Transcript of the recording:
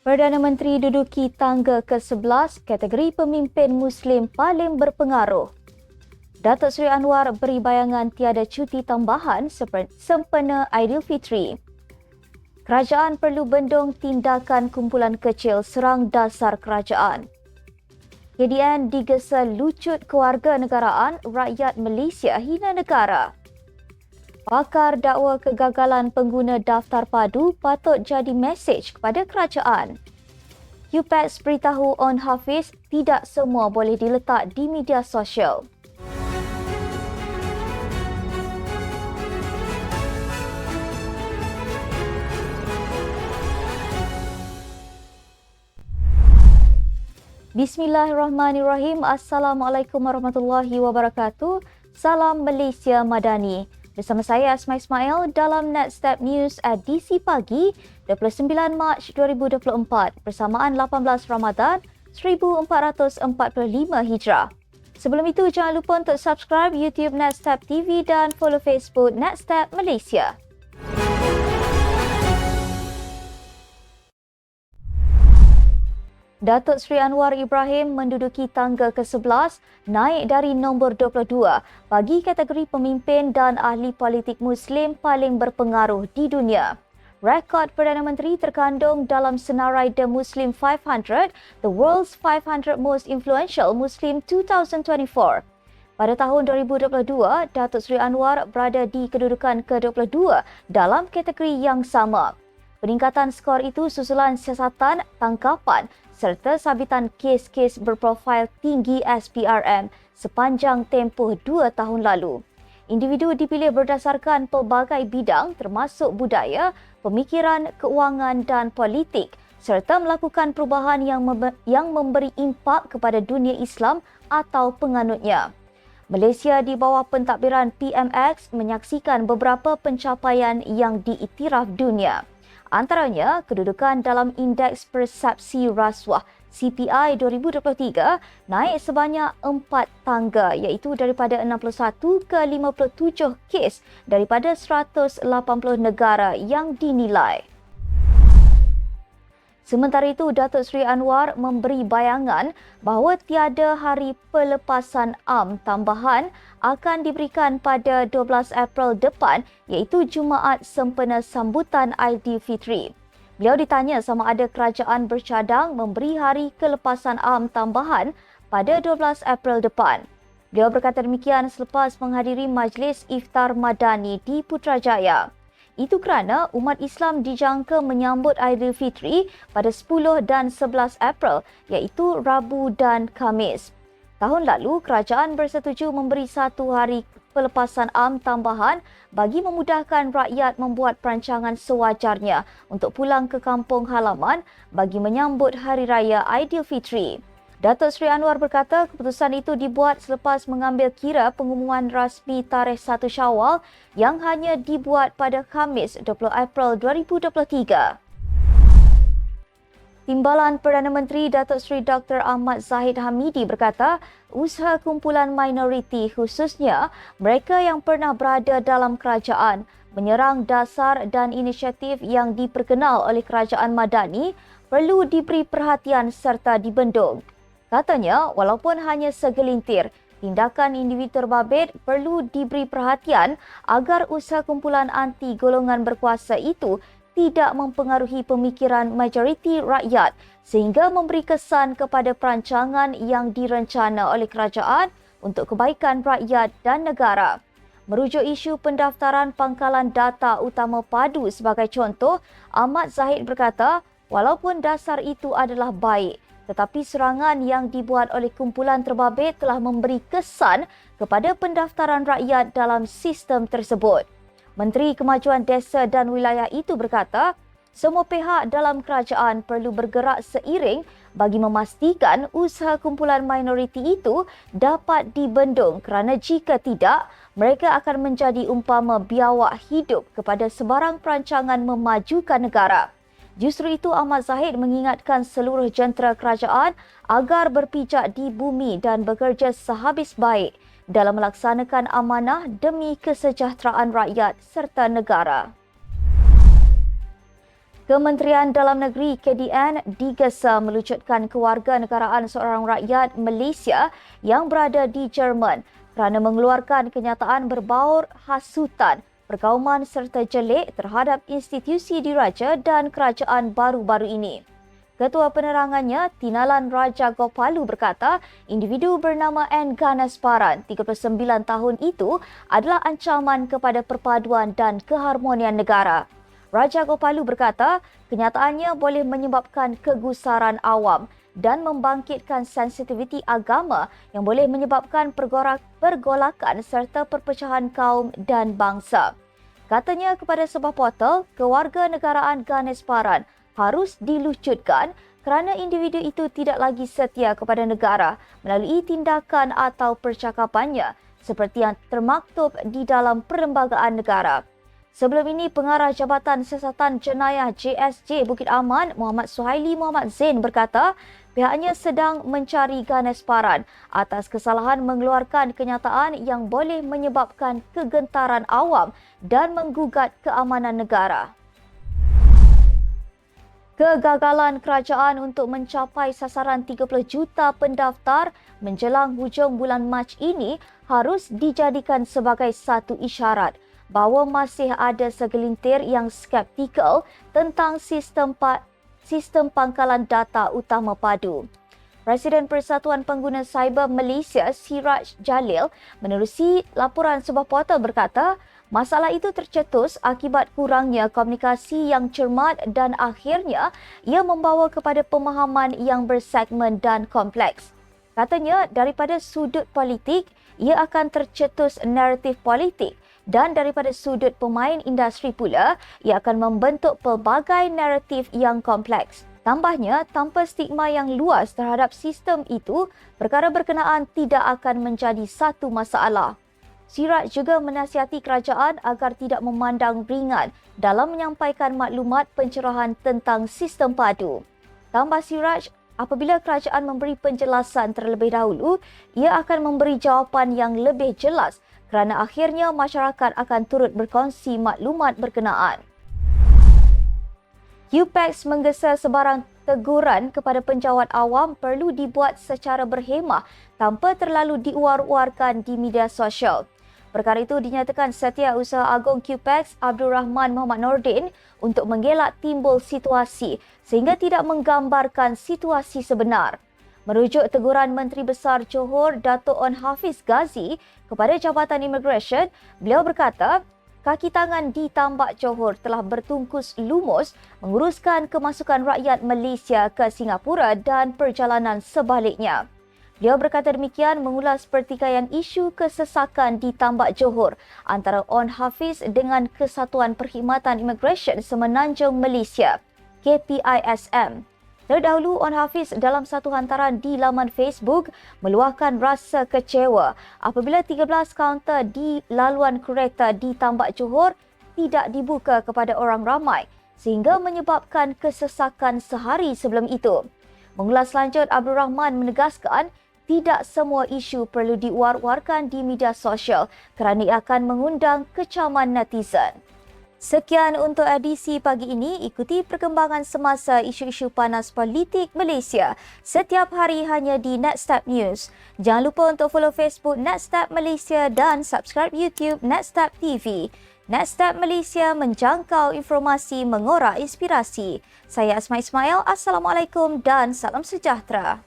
Perdana Menteri duduki tangga ke-11 kategori pemimpin Muslim paling berpengaruh. Datuk Seri Anwar beri bayangan tiada cuti tambahan sempena Aidilfitri. Kerajaan perlu bendung tindakan kumpulan kecil serang dasar kerajaan. KDN digesa lucut kewarganegaraan rakyat Malaysia hina negara. Pakar dakwa kegagalan pengguna daftar padu patut jadi mesej kepada kerajaan. UPEX beritahu On Hafiz tidak semua boleh diletak di media sosial. Bismillahirrahmanirrahim. Assalamualaikum warahmatullahi wabarakatuh. Salam Malaysia Madani. Bersama saya Asma Ismail dalam Netstep News edisi pagi 29 Mac 2024 bersamaan 18 Ramadan 1445 Hijrah. Sebelum itu jangan lupa untuk subscribe YouTube Netstep TV dan follow Facebook Netstep Malaysia. Datuk Seri Anwar Ibrahim menduduki tangga ke-11 naik dari nombor 22 bagi kategori pemimpin dan ahli politik Muslim paling berpengaruh di dunia. Rekod Perdana Menteri terkandung dalam senarai The Muslim 500, The World's 500 Most Influential Muslim 2024. Pada tahun 2022, Datuk Seri Anwar berada di kedudukan ke-22 dalam kategori yang sama. Peningkatan skor itu susulan siasatan tangkapan serta sabitan kes-kes berprofil tinggi SPRM sepanjang tempoh 2 tahun lalu. Individu dipilih berdasarkan pelbagai bidang termasuk budaya, pemikiran, keuangan dan politik serta melakukan perubahan yang memberi impak kepada dunia Islam atau penganutnya. Malaysia di bawah pentadbiran PMX menyaksikan beberapa pencapaian yang diiktiraf dunia. Antaranya, kedudukan dalam Indeks Persepsi Rasuah CPI 2023 naik sebanyak 4 tangga iaitu daripada 61 ke 57 kes daripada 180 negara yang dinilai. Sementara itu, Datuk Seri Anwar memberi bayangan bahawa tiada hari pelepasan am tambahan akan diberikan pada 12 April depan iaitu Jumaat sempena sambutan Aidilfitri. Beliau ditanya sama ada kerajaan bercadang memberi hari kelepasan am tambahan pada 12 April depan. Beliau berkata demikian selepas menghadiri majlis iftar madani di Putrajaya. Itu kerana umat Islam dijangka menyambut Aidilfitri pada 10 dan 11 April iaitu Rabu dan Khamis. Tahun lalu, kerajaan bersetuju memberi 1 hari pelepasan am tambahan bagi memudahkan rakyat membuat perancangan sewajarnya untuk pulang ke kampung halaman bagi menyambut Hari Raya Aidilfitri. Datuk Seri Anwar berkata keputusan itu dibuat selepas mengambil kira pengumuman rasmi tarikh 1 Syawal yang hanya dibuat pada Khamis 20 April 2023. Timbalan Perdana Menteri Datuk Seri Dr. Ahmad Zahid Hamidi berkata usaha kumpulan minoriti khususnya mereka yang pernah berada dalam kerajaan menyerang dasar dan inisiatif yang diperkenal oleh kerajaan Madani perlu diberi perhatian serta dibendung. Katanya, walaupun hanya segelintir, tindakan individu terbabit perlu diberi perhatian agar usaha kumpulan anti golongan berkuasa itu tidak mempengaruhi pemikiran majoriti rakyat sehingga memberi kesan kepada perancangan yang direncana oleh kerajaan untuk kebaikan rakyat dan negara. Merujuk isu pendaftaran pangkalan data utama padu sebagai contoh, Ahmad Zahid berkata, walaupun dasar itu adalah baik, tetapi serangan yang dibuat oleh kumpulan terbabit telah memberi kesan kepada pendaftaran rakyat dalam sistem tersebut. Menteri Kemajuan Desa dan Wilayah itu berkata, semua pihak dalam kerajaan perlu bergerak seiring bagi memastikan usaha kumpulan minoriti itu dapat dibendung kerana jika tidak, mereka akan menjadi umpama biawak hidup kepada sebarang perancangan memajukan negara. Justru itu, Ahmad Zahid mengingatkan seluruh jentera kerajaan agar berpijak di bumi dan bekerja sehabis baik dalam melaksanakan amanah demi kesejahteraan rakyat serta negara. Kementerian Dalam Negeri KDN digesa melucutkan kewarganegaraan seorang rakyat Malaysia yang berada di Jerman kerana mengeluarkan kenyataan berbaur hasutan, perkauman serta jelik terhadap institusi diraja dan kerajaan baru-baru ini. Ketua Penerangannya, Tinalan Raja Gopalu berkata, individu bernama N. Ganasparan, 39 tahun itu adalah ancaman kepada perpaduan dan keharmonian negara. Raja Gopalu berkata, kenyataannya boleh menyebabkan kegusaran awam dan membangkitkan sensitiviti agama yang boleh menyebabkan pergolakan serta perpecahan kaum dan bangsa. Katanya kepada sebuah portal, kewarganegaraan Ganasparan harus dilucutkan kerana individu itu tidak lagi setia kepada negara melalui tindakan atau percakapannya seperti yang termaktub di dalam Perlembagaan Negara. Sebelum ini, Pengarah Jabatan Siasatan Jenayah JSJ Bukit Aman, Muhammad Suhaili Muhammad Zain berkata, pihaknya sedang mencari Ganasparan atas kesalahan mengeluarkan kenyataan yang boleh menyebabkan kegentaran awam dan menggugat keamanan negara. Kegagalan kerajaan untuk mencapai sasaran 30 juta pendaftar menjelang hujung bulan Mac ini harus dijadikan sebagai satu isyarat bahawa masih ada segelintir yang skeptikal tentang sistem pangkalan data utama padu. Presiden Persatuan Pengguna Cyber Malaysia, Siraj Jalil, menerusi laporan sebuah portal berkata, masalah itu tercetus akibat kurangnya komunikasi yang cermat dan akhirnya ia membawa kepada pemahaman yang bersegmen dan kompleks. Katanya, daripada sudut politik, ia akan tercetus naratif politik dan daripada sudut pemain industri pula, ia akan membentuk pelbagai naratif yang kompleks. Tambahnya, tanpa stigma yang luas terhadap sistem itu, perkara berkenaan tidak akan menjadi satu masalah. Siraj juga menasihati kerajaan agar tidak memandang ringan dalam menyampaikan maklumat pencerahan tentang sistem padu. Tambah Siraj, apabila kerajaan memberi penjelasan terlebih dahulu, ia akan memberi jawapan yang lebih jelas kerana akhirnya masyarakat akan turut berkongsi maklumat berkenaan. QPEX menggesa sebarang teguran kepada penjawat awam perlu dibuat secara berhemah tanpa terlalu diuar-uarkan di media sosial. Perkara itu dinyatakan Setiausaha Agong QPEX Abdul Rahman Muhammad Nordin untuk mengelak timbul situasi sehingga tidak menggambarkan situasi sebenar. Merujuk teguran Menteri Besar Johor Dato' On Hafiz Ghazi kepada Jabatan Immigration, beliau berkata, kaki tangan di Tambak Johor telah bertungkus lumus menguruskan kemasukan rakyat Malaysia ke Singapura dan perjalanan sebaliknya. Beliau berkata demikian mengulas pertikaian isu kesesakan di Tambak Johor antara On Hafiz dengan Kesatuan Perkhidmatan Immigration Semenanjung Malaysia, KPISM. Terdahulu, On Hafiz dalam satu hantaran di laman Facebook meluahkan rasa kecewa apabila 13 kaunter di laluan kereta di Tambak Johor tidak dibuka kepada orang ramai sehingga menyebabkan kesesakan sehari sebelum itu. Mengulas lanjut, Abdul Rahman menegaskan tidak semua isu perlu diuar-uarkan di media sosial kerana ia akan mengundang kecaman netizen. Sekian untuk edisi pagi ini. Ikuti perkembangan semasa isu-isu panas politik Malaysia setiap hari hanya di Netstab News. Jangan lupa untuk follow Facebook Netstab Malaysia dan subscribe YouTube Netstab TV. Netstab Malaysia menjangkau informasi mengorak inspirasi. Saya Asma Ismail. Assalamualaikum dan salam sejahtera.